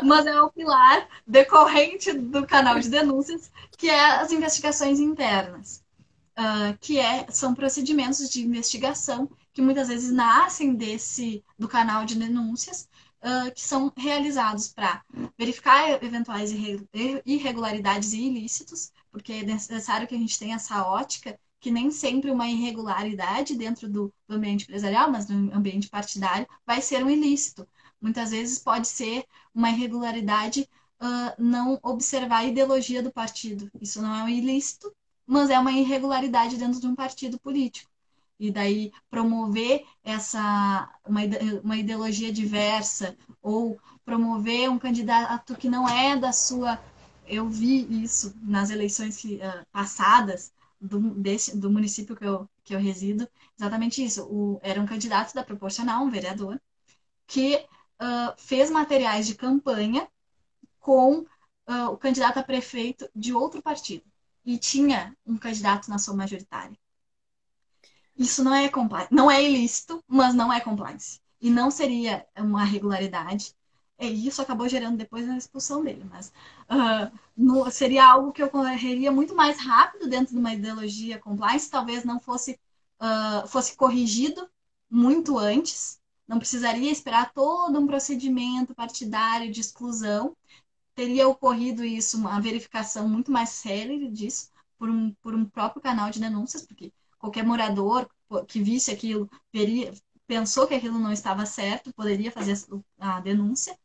mas é o pilar decorrente do canal de denúncias, que é as investigações internas, são procedimentos de investigação que muitas vezes nascem do canal de denúncias, que são realizados para verificar eventuais irregularidades e ilícitos, porque é necessário que a gente tenha essa ótica que nem sempre uma irregularidade dentro do ambiente empresarial, mas no ambiente partidário, vai ser um ilícito. Muitas vezes pode ser uma irregularidade não observar a ideologia do partido. Isso não é um ilícito, mas é uma irregularidade dentro de um partido político. E daí promover uma ideologia diversa ou promover um candidato que não é da sua... Eu vi isso nas eleições passadas do município que eu resido, exatamente isso. Era um candidato da proporcional, um vereador, que fez materiais de campanha com o candidato a prefeito de outro partido. E tinha um candidato na sua majoritária. Isso não é compliance, não é ilícito, mas não é compliance. E não seria uma regularidade. E isso acabou gerando depois a expulsão dele, mas seria algo que ocorreria muito mais rápido dentro de uma ideologia compliance, talvez não fosse corrigido muito antes, não precisaria esperar todo um procedimento partidário de exclusão, teria ocorrido isso, uma verificação muito mais célere disso, por um próprio canal de denúncias, porque qualquer morador que visse aquilo, pensou que aquilo não estava certo, poderia fazer a denúncia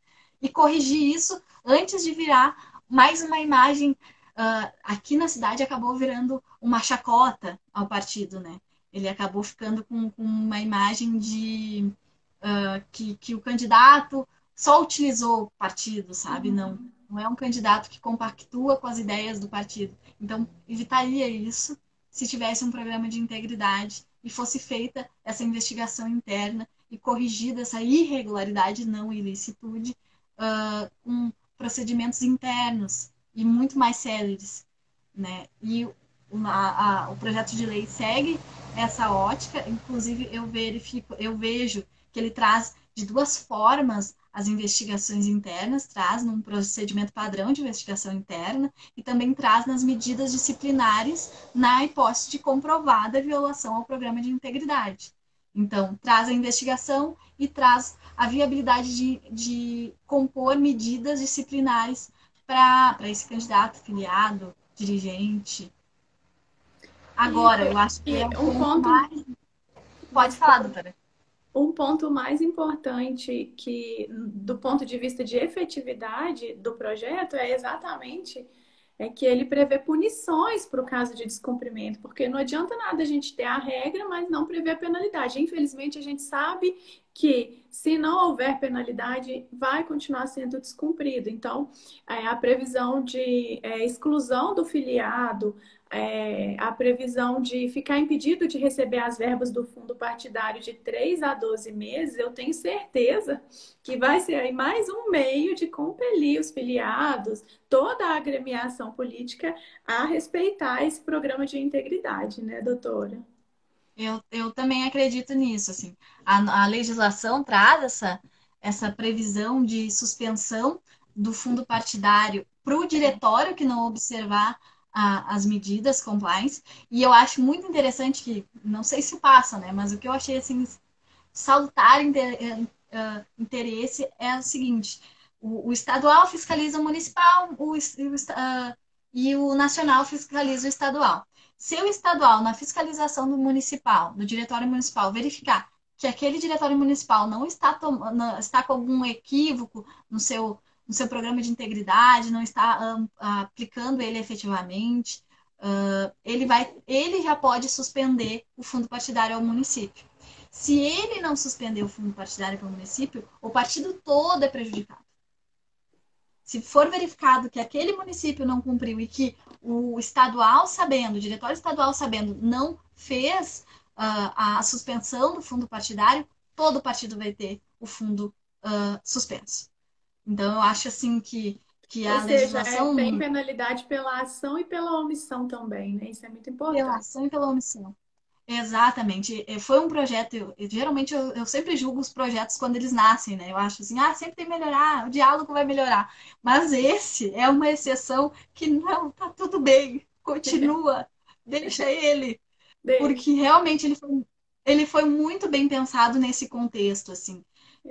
e corrigir isso antes de virar mais uma imagem. Aqui na cidade acabou virando uma chacota ao partido, né? Ele acabou ficando com uma imagem de que o candidato só utilizou o partido, sabe? Não é um candidato que compactua com as ideias do partido. Então, evitaria isso se tivesse um programa de integridade e fosse feita essa investigação interna e corrigida essa irregularidade, não ilicitude, com procedimentos internos e muito mais céleres, né? E o projeto de lei segue essa ótica, inclusive eu vejo que ele traz de duas formas as investigações internas, traz num procedimento padrão de investigação interna e também traz nas medidas disciplinares na hipótese de comprovada violação ao programa de integridade. Então, traz a investigação e traz a viabilidade de compor medidas disciplinares para esse candidato, filiado, dirigente. Agora, eu acho que é um ponto mais... Pode falar, doutora. Um ponto mais importante que, do ponto de vista de efetividade do projeto, é exatamente que ele prevê punições para o caso de descumprimento, porque não adianta nada a gente ter a regra, mas não prever a penalidade. Infelizmente, a gente sabe que, se não houver penalidade, vai continuar sendo descumprido. Então, a previsão de exclusão do filiado, a previsão de ficar impedido de receber as verbas do fundo partidário de 3 a 12 meses, eu tenho certeza que vai ser aí mais um meio de compelir os filiados, toda a agremiação política, a respeitar esse programa de integridade, né, doutora? Eu também acredito nisso, assim. A legislação traz essa previsão de suspensão do fundo partidário para o diretório que não observar as medidas compliance. E eu acho muito interessante que, não sei se passa, né? Mas o que eu achei, assim, salutar interesse é o seguinte: o estadual fiscaliza o municipal e o nacional fiscaliza o estadual. Se o estadual, na fiscalização do municipal, do diretório municipal, verificar que aquele diretório municipal não está com algum equívoco no seu programa de integridade, não está aplicando ele efetivamente, ele já pode suspender o fundo partidário ao município. Se ele não suspender o fundo partidário para o município, o partido todo é prejudicado. Se for verificado que aquele município não cumpriu e que o estadual sabendo, o diretório estadual sabendo, não fez a suspensão do fundo partidário, todo partido vai ter o fundo suspenso. Então, eu acho assim que a legislação... tem penalidade pela ação e pela omissão também, né? Isso é muito importante. Pela ação e pela omissão. Exatamente. Foi um projeto, geralmente eu sempre julgo os projetos quando eles nascem, né? Eu acho assim, sempre tem que melhorar, o diálogo vai melhorar. Mas esse é uma exceção que não, tá tudo bem, continua, deixa ele. Porque realmente ele foi muito bem pensado nesse contexto, assim.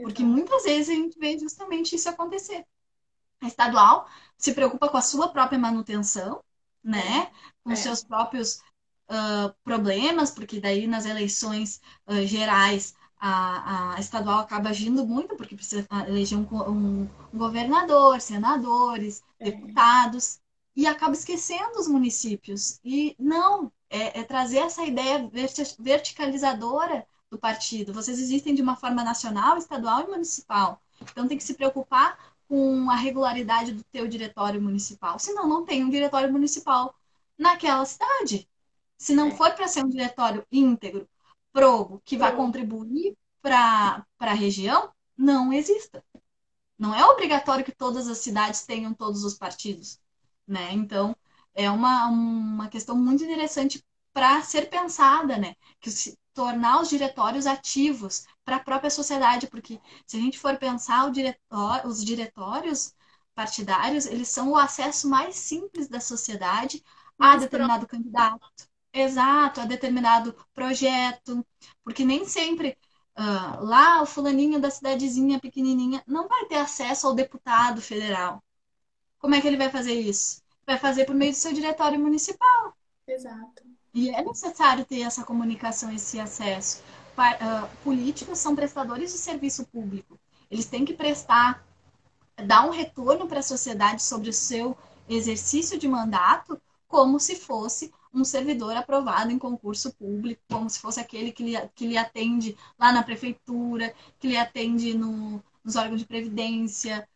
Porque muitas vezes a gente vê justamente isso acontecer. A estadual se preocupa com a sua própria manutenção, né? Com seus próprios problemas, porque daí nas eleições gerais a estadual acaba agindo muito, porque precisa eleger um governador, senadores, deputados, e acaba esquecendo os municípios. E não, é trazer essa ideia verticalizadora do partido. Vocês existem de uma forma nacional, estadual e municipal. Então tem que se preocupar com a regularidade do teu diretório municipal. Senão não tem um diretório municipal naquela cidade. Se não for para ser um diretório íntegro, probo, que vai contribuir para a região, não exista. Não é obrigatório que todas as cidades tenham todos os partidos, né? Então, é uma questão muito interessante para ser pensada, né? Que se tornar os diretórios ativos para a própria sociedade, porque se a gente for pensar os diretórios partidários, eles são o acesso mais simples da sociedade a determinado candidato. Exato, a determinado projeto, porque nem sempre lá o fulaninho da cidadezinha pequenininha não vai ter acesso ao deputado federal. Como é que ele vai fazer isso? Vai fazer por meio do seu diretório municipal. Exato. E é necessário ter essa comunicação, esse acesso. Políticos são prestadores de serviço público. Eles têm que dar um retorno para a sociedade sobre o seu exercício de mandato, como se fosse um servidor aprovado em concurso público, como se fosse aquele que lhe atende lá na prefeitura, que lhe atende nos órgãos de previdência.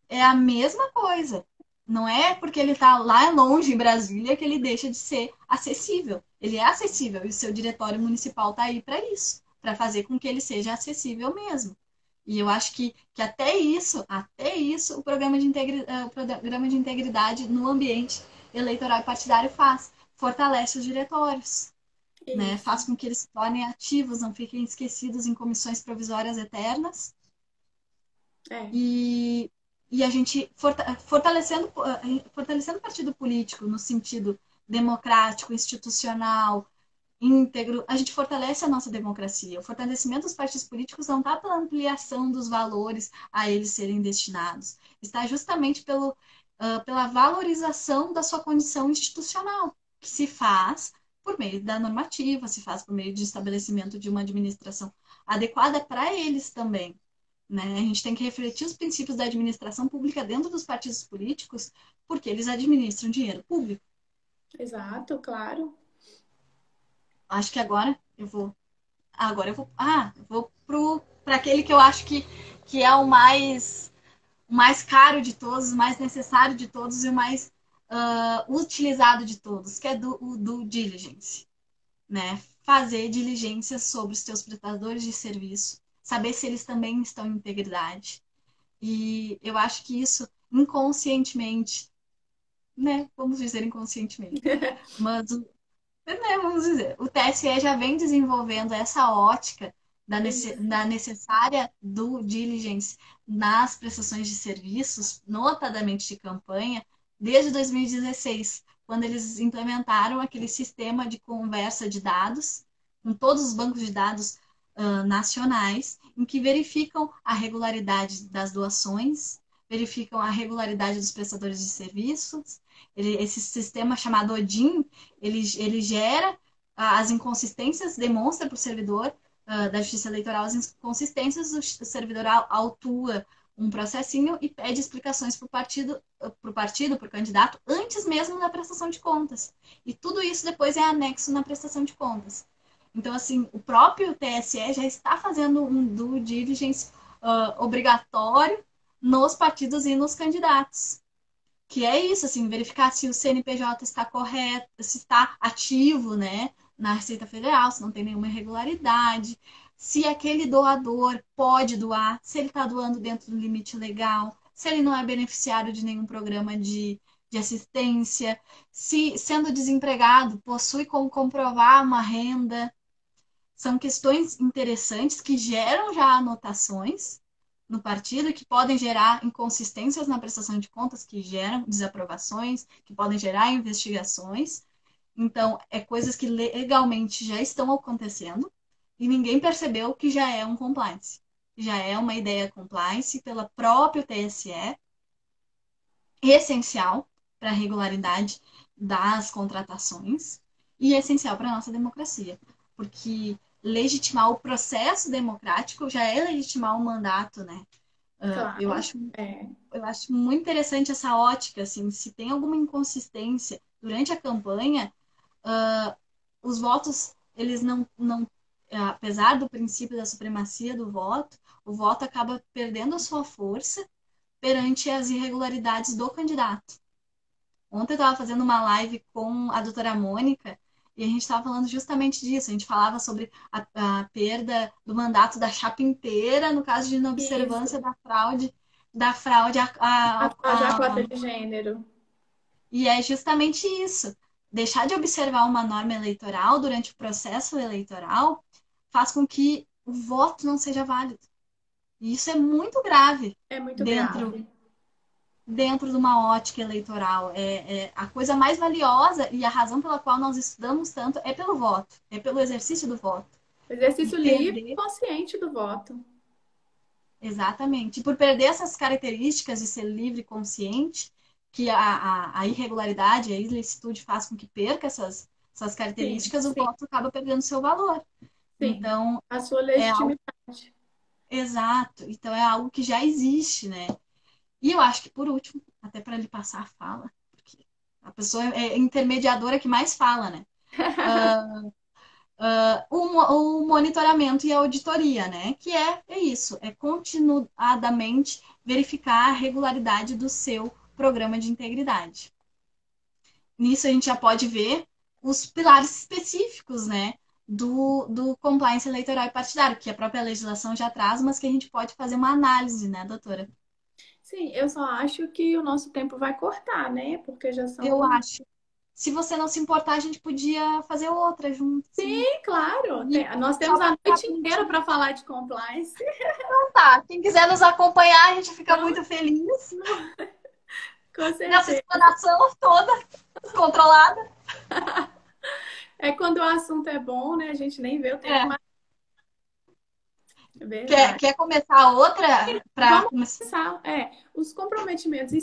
É a mesma coisa. Não é porque ele está lá longe em Brasília que ele deixa de ser acessível. Ele é acessível e o seu diretório municipal está aí para isso, para fazer com que ele seja acessível mesmo. E eu acho que até isso, o programa de integridade no ambiente eleitoral e partidário faz. Fortalece os diretórios, né? Faz com que eles se tornem ativos, não fiquem esquecidos em comissões provisórias eternas. E a gente fortalecendo o partido político no sentido democrático, institucional, íntegro, a gente fortalece a nossa democracia. O fortalecimento dos partidos políticos não está pela ampliação dos valores a eles serem destinados, está justamente pela valorização da sua condição institucional, que se faz por meio da normativa, se faz por meio de estabelecimento de uma administração adequada para eles também. Né? A gente tem que refletir os princípios da administração pública dentro dos partidos políticos, porque eles administram dinheiro público. Exato, claro. Acho que agora eu vou para aquele que eu acho que é o mais caro de todos, o mais necessário de todos e o mais utilizado de todos, que é o do diligence, né? Fazer diligência sobre os teus prestadores de serviço, saber se eles também estão em integridade. E eu acho que isso inconscientemente, né? Vamos dizer inconscientemente, mas vamos dizer, o TSE já vem desenvolvendo essa ótica da necessária do diligence nas prestações de serviços, notadamente de campanha, desde 2016, quando eles implementaram aquele sistema de conversa de dados com todos os bancos de dados nacionais, em que verificam a regularidade das doações, verificam a regularidade dos prestadores de serviços. Esse sistema chamado ODIN, ele gera as inconsistências, demonstra para o servidor da Justiça Eleitoral as inconsistências, o servidor autua um processinho e pede explicações para o partido, para o candidato, antes mesmo da prestação de contas. E tudo isso depois é anexo na prestação de contas. Então, assim, o próprio TSE já está fazendo um due diligence obrigatório nos partidos e nos candidatos. Que é isso, assim, verificar se o CNPJ está correto, se está ativo, né, na Receita Federal, se não tem nenhuma irregularidade, se aquele doador pode doar, se ele está doando dentro do limite legal, se ele não é beneficiário de nenhum programa de assistência, se, sendo desempregado, possui como comprovar uma renda. São questões interessantes que geram já anotações no partido, que podem gerar inconsistências na prestação de contas, que geram desaprovações, que podem gerar investigações. Então, é coisas que legalmente já estão acontecendo e ninguém percebeu que já é um compliance. Já é uma ideia compliance pela própria TSE, essencial para a regularidade das contratações e essencial para a nossa democracia. Porque legitimar o processo democrático já é legitimar o mandato, né? Claro, eu acho muito interessante essa ótica, assim, se tem alguma inconsistência durante a campanha, os votos, eles não, apesar do princípio da supremacia do voto, o voto acaba perdendo a sua força perante as irregularidades do candidato. Ontem eu estava fazendo uma live com a doutora Mônica E a gente estava falando justamente disso. A gente falava sobre a perda do mandato da chapa inteira no caso de Isso, inobservância da fraude a fraude à cota de gênero. e é justamente isso. Deixar de observar uma norma eleitoral durante o processo eleitoral faz com que o voto não seja válido. E isso é muito grave É muito dentro, grave. dentro de uma ótica eleitoral. É a coisa mais valiosa e a razão pela qual nós estudamos tanto é pelo voto, é pelo exercício do voto. E Exercício livre e perder, consciente do voto. exatamente, e por perder essas características de ser livre e consciente, que a irregularidade, a ilicitude faz com que perca essas Sim, características, o sim, voto acaba perdendo seu valor. sim. Então, A sua é algo legitimidade. exato. Então, é algo que já existe, né? E eu acho que, por último, até para lhe passar a fala, porque a pessoa é intermediadora que mais fala, né? O monitoramento e a auditoria, né? Que é isso, é continuadamente verificar a regularidade do seu programa de integridade. Nisso a gente já pode ver os pilares específicos, né? Do compliance eleitoral e partidário, que a própria legislação já traz, mas que a gente pode fazer uma análise, né, doutora? Sim, eu só acho que o nosso tempo vai cortar, né? Porque já Eu são. acho. Se você não se importar, a gente podia fazer outra junto, sim. Sim, claro. E Nós só temos a para ficar noite inteira bonitinho. para falar de compliance. Então tá, quem quiser nos acompanhar, a gente fica Então, muito feliz com nessa certeza. explanação toda descontrolada. É quando o assunto é bom, né? A gente nem vê o tempo É. mais. É Quer, verdade. quer começar outra para Vamos começar? começar. Os comprometimentos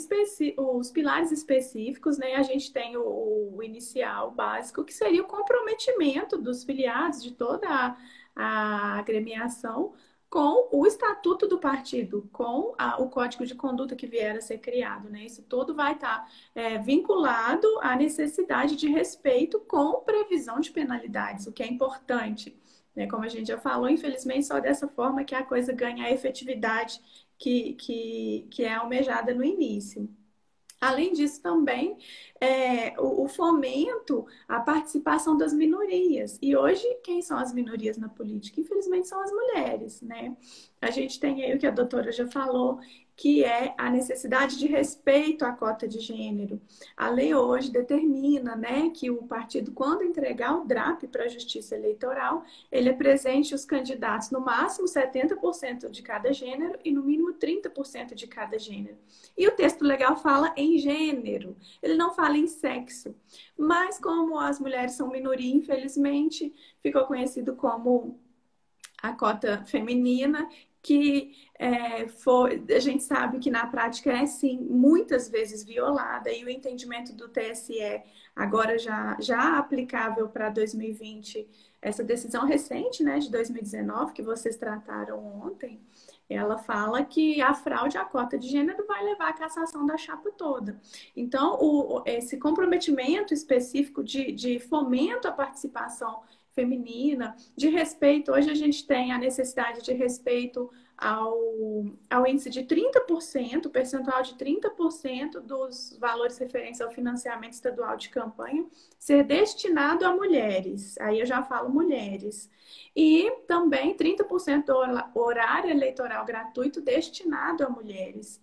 os pilares específicos, né? A gente tem o inicial, o básico, que seria o comprometimento dos filiados de toda a agremiação com o estatuto do partido, com o código de conduta que vier a ser criado, né? Isso tudo vai estar vinculado à necessidade de respeito com previsão de penalidades, o que é importante. Né? Como a gente já falou, infelizmente, só dessa forma que a coisa ganha a efetividade que é almejada no início. Além disso, também o fomento à participação das minorias. E hoje, quem são as minorias na política? Infelizmente, são as mulheres, né? A gente tem aí o que a doutora já falou, que é a necessidade de respeito à cota de gênero. A lei hoje determina, né, que o partido, quando entregar o DRAP para a Justiça Eleitoral, ele apresente os candidatos no máximo 70% de cada gênero e no mínimo 30% de cada gênero. E o texto legal fala em gênero, ele não fala em sexo. Mas como as mulheres são minoria, infelizmente, ficou conhecido como a cota feminina, que a gente sabe que na prática é sim muitas vezes violada, e o entendimento do TSE, agora já aplicável para 2020, essa decisão recente, né, de 2019, que vocês trataram ontem, ela fala que a fraude à cota de gênero vai levar à cassação da chapa toda. Então, esse comprometimento específico de fomento à participação feminina, de respeito, hoje a gente tem a necessidade de respeito ao índice de 30%, percentual de 30% dos valores referentes ao financiamento estadual de campanha ser destinado a mulheres. Aí eu já falo mulheres. E também 30% do horário eleitoral gratuito destinado a mulheres.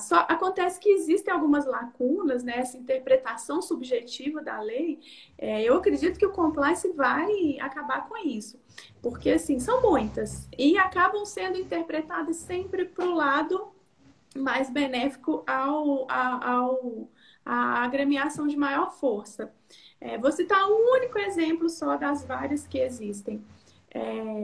Só acontece que existem algumas lacunas nessa interpretação subjetiva da lei. Eu acredito que o compliance vai acabar com isso, porque assim são muitas e acabam sendo interpretadas sempre para o lado mais benéfico à agremiação de maior força. Vou citar um único exemplo só das várias que existem.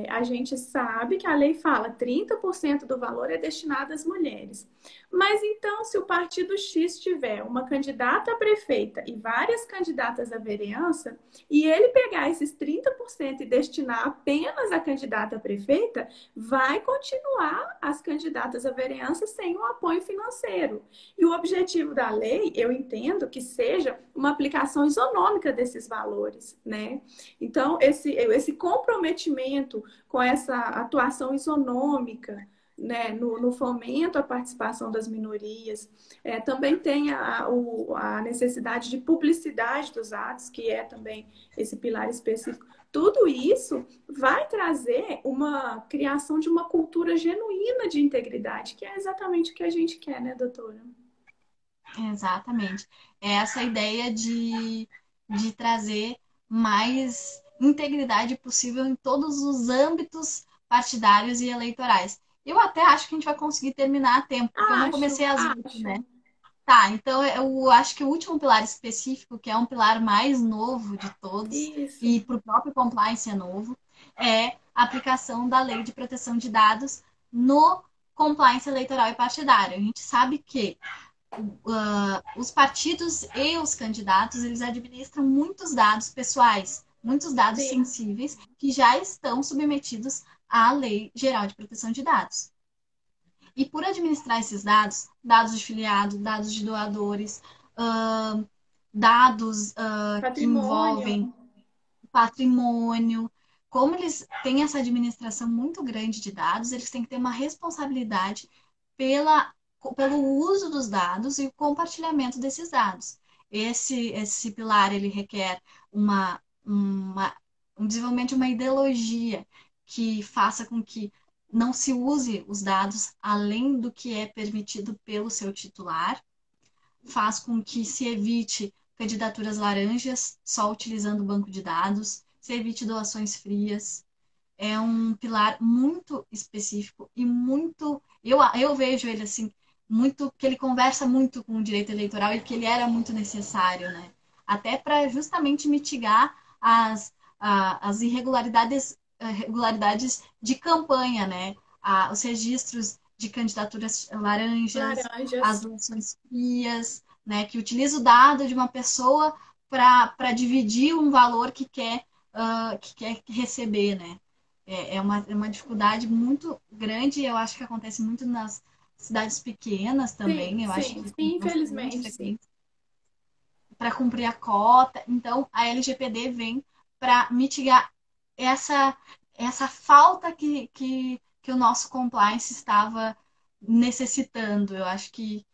A gente sabe que a lei fala 30% do valor é destinado às mulheres. Mas então, se o partido X tiver uma candidata a prefeita e várias candidatas à vereança, e ele pegar esses 30% e destinar apenas à candidata a prefeita, vai continuar as candidatas à vereança sem um apoio financeiro. E o objetivo da lei, eu entendo que seja uma aplicação isonômica desses valores, né? Então, esse comprometimento com essa atuação isonômica né, no fomento à participação das minorias. Também tem a necessidade de publicidade dos atos, que é também esse pilar específico. Tudo isso vai trazer uma criação de uma cultura genuína de integridade, que é exatamente o que a gente quer, né, doutora? Exatamente. É essa ideia de trazer mais integridade possível em todos os âmbitos partidários e eleitorais. Eu até acho que a gente vai conseguir terminar a tempo, porque eu não Acho, comecei às 8, né? acho. Tá, então eu acho que o último pilar específico, que é um pilar mais novo de todos, Isso. e para o próprio compliance é novo, é a aplicação da lei de proteção de dados no compliance eleitoral e partidário. A gente sabe que os partidos e os candidatos, eles administram muitos dados pessoais, muitos dados Sim. sensíveis que já estão submetidos à Lei Geral de Proteção de Dados. E por administrar esses dados, dados de filiado, dados de doadores, dados que Patrimônio. envolvem patrimônio, como eles têm essa administração muito grande de dados, eles têm que ter uma responsabilidade pelo uso dos dados e o compartilhamento desses dados. Esse pilar ele requer um desenvolvimento de uma ideologia que faça com que não se use os dados além do que é permitido pelo seu titular, faz com que se evite candidaturas laranjas só utilizando o banco de dados, se evite doações frias. É um pilar muito específico e muito. Eu vejo ele assim, muito que ele conversa muito com o direito eleitoral e que ele era muito necessário, né? Até para justamente mitigar as irregularidades de campanha, né? Os registros de candidaturas laranjas, as Laranjas. doações frias, né? Que utiliza o dado de uma pessoa para dividir um valor que quer receber, né? É uma dificuldade muito grande, eu acho que acontece muito nas cidades pequenas Sim, também, eu acho sim, que sim, tem bastante infelizmente, sim. frequência para cumprir a cota. Então, a LGPD vem para mitigar essa, essa falta que o nosso compliance estava necessitando. Eu acho que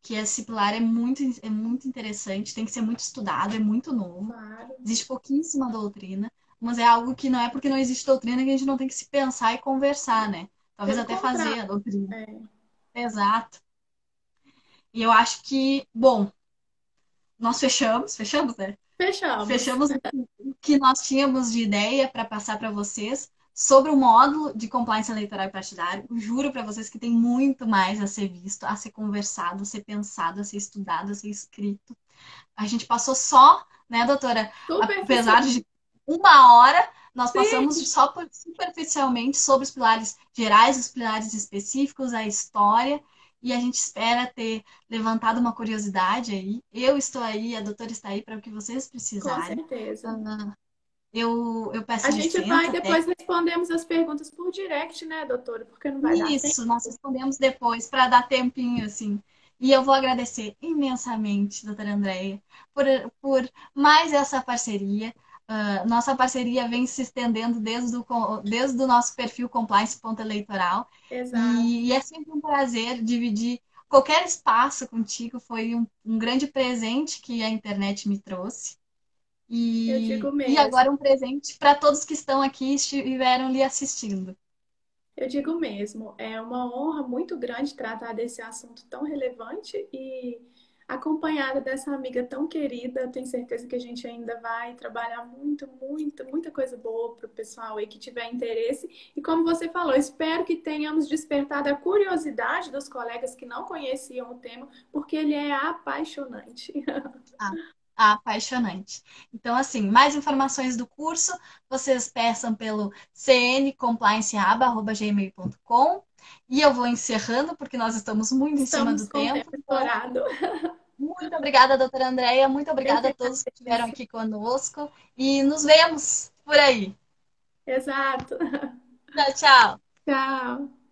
esse pilar é muito interessante, tem que ser muito estudado, é muito novo. Claro. Existe pouquíssima doutrina, mas é algo que não é porque não existe doutrina que a gente não tem que se pensar e conversar, né? Talvez Pelo até fazer contrário, a doutrina. é, Exato. E eu acho que, bom, nós fechamos, né? fechamos. Fechamos o que nós tínhamos de ideia para passar para vocês sobre o módulo de compliance eleitoral e partidário. Juro para vocês que tem muito mais a ser visto, a ser conversado, a ser pensado, a ser estudado, a ser escrito. A gente passou só, né, doutora? Apesar Superficial. de 1 hora, nós passamos Sim, só superficialmente sobre os pilares gerais, os pilares específicos, a história, e a gente espera ter levantado uma curiosidade aí. Eu estou aí, a doutora está aí para o que vocês com precisarem. certeza. Eu A peço gente vai licença até. depois respondemos as perguntas por direct, né, doutora? Porque não vai dar tempo. Isso, nós respondemos depois para dar tempinho, assim. E eu vou agradecer imensamente, doutora Andréia, por, por mais essa parceria. Nossa parceria vem se estendendo desde o nosso perfil Compliance.eleitoral. Exato. E é sempre um prazer dividir qualquer espaço contigo. Foi um grande presente que a internet me trouxe. Eu digo E mesmo. agora um presente para todos que estão aqui e estiveram lhe assistindo. Eu digo mesmo, é uma honra muito grande tratar desse assunto tão relevante e acompanhada dessa amiga tão querida, tenho certeza que a gente ainda vai trabalhar muito, muito, muita coisa boa para o pessoal aí que tiver interesse. E como você falou, espero que tenhamos despertado a curiosidade dos colegas que não conheciam o tema, porque ele é apaixonante. Ah, apaixonante. Então, assim, mais informações do curso, vocês peçam pelo cncomplianceaba@gmail.com. E eu vou encerrando, porque nós estamos muito em cima Estamos do com o tempo. tempo Então, estourado. muito obrigada, doutora Andréia. Muito Eu obrigada que a todos que estiveram agradeço. aqui conosco. E nos vemos por aí. Exato. Tchau, tchau. Tchau.